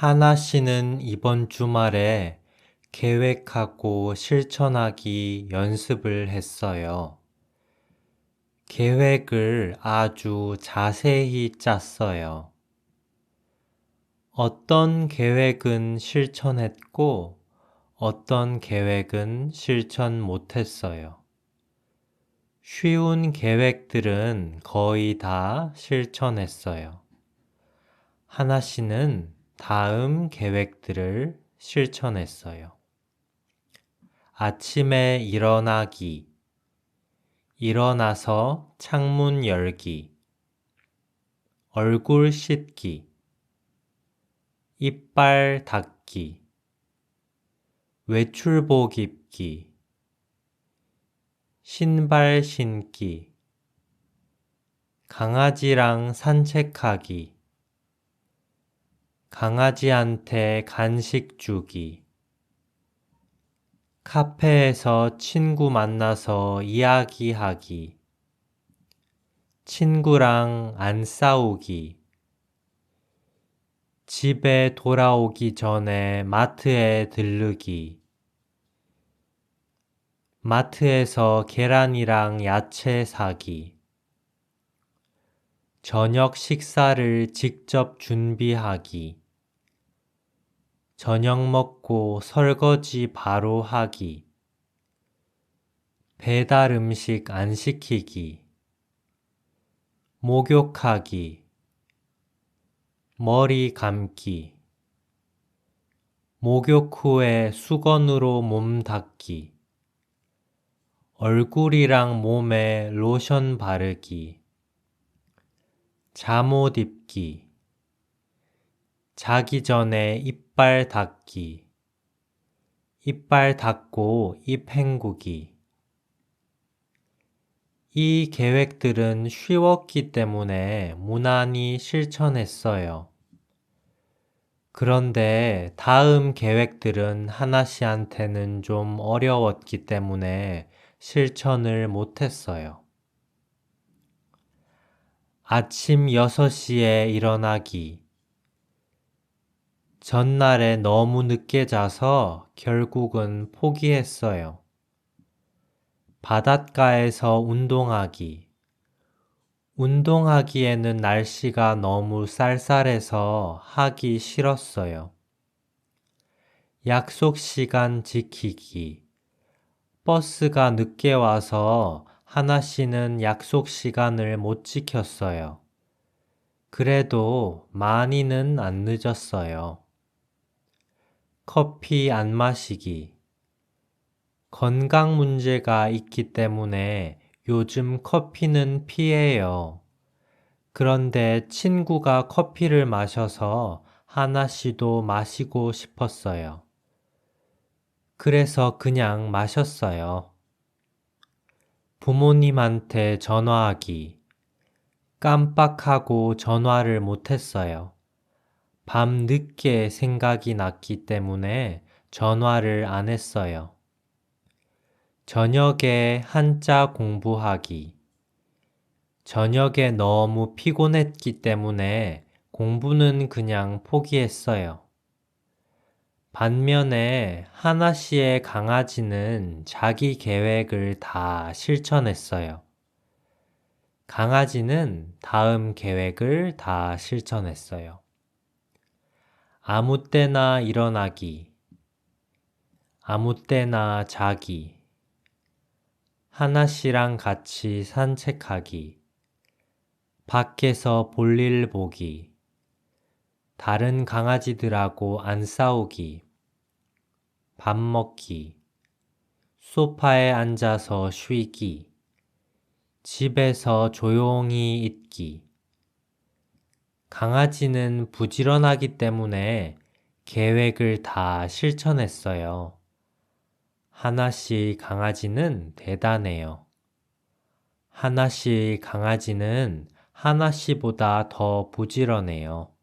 하나 씨는 이번 주말에 계획하고 실천하기 연습을 했어요. 계획을 아주 자세히 짰어요. 어떤 계획은 실천했고, 어떤 계획은 실천 못했어요. 쉬운 계획들은 거의 다 실천했어요. 하나 씨는 다음 계획들을 실천했어요. 아침에 일어나기, 일어나서 창문 열기, 얼굴 씻기, 이빨 닦기, 외출복 입기, 신발 신기, 강아지랑 산책하기, 강아지한테 간식 주기, 카페에서 친구 만나서 이야기하기, 친구랑 안 싸우기, 집에 돌아오기 전에 마트에 들르기, 마트에서 계란이랑 야채 사기, 저녁 식사를 직접 준비하기, 저녁 먹고 설거지 바로 하기, 배달 음식 안 시키기, 목욕하기, 머리 감기, 목욕 후에 수건으로 몸 닦기, 얼굴이랑 몸에 로션 바르기, 잠옷 입기, 자기 전에 이빨 닦기, 이빨 닦고 입 헹구기. 이 계획들은 쉬웠기 때문에 무난히 실천했어요. 그런데 다음 계획들은 하나 씨한테는 좀 어려웠기 때문에 실천을 못했어요. 아침 6시에 일어나기. 전날에 너무 늦게 자서 결국은 포기했어요. 바닷가에서 운동하기. 운동하기에는 날씨가 너무 쌀쌀해서 하기 싫었어요. 약속 시간 지키기. 버스가 늦게 와서 하나 씨는 약속 시간을 못 지켰어요. 그래도 많이는 안 늦었어요. 커피 안 마시기. 건강 문제가 있기 때문에 요즘 커피는 피해요. 그런데 친구가 커피를 마셔서 하나 씨도 마시고 싶었어요. 그래서 그냥 마셨어요. 부모님한테 전화하기. 깜빡하고 전화를 못했어요. 밤 늦게 생각이 났기 때문에 전화를 안 했어요. 저녁에 한자 공부하기. 저녁에 너무 피곤했기 때문에 공부는 그냥 포기했어요. 반면에 하나 씨의 강아지는 자기 계획을 다 실천했어요. 강아지는 다음 계획을 다 실천했어요. 아무 때나 일어나기, 아무 때나 자기, 하나 씨랑 같이 산책하기, 밖에서 볼일 보기, 다른 강아지들하고 안 싸우기, 밥 먹기, 소파에 앉아서 쉬기, 집에서 조용히 있기. 강아지는 부지런하기 때문에 계획을 다 실천했어요. 하나씩 강아지는 대단해요. 하나씩 강아지는 하나씨보다 더 부지런해요.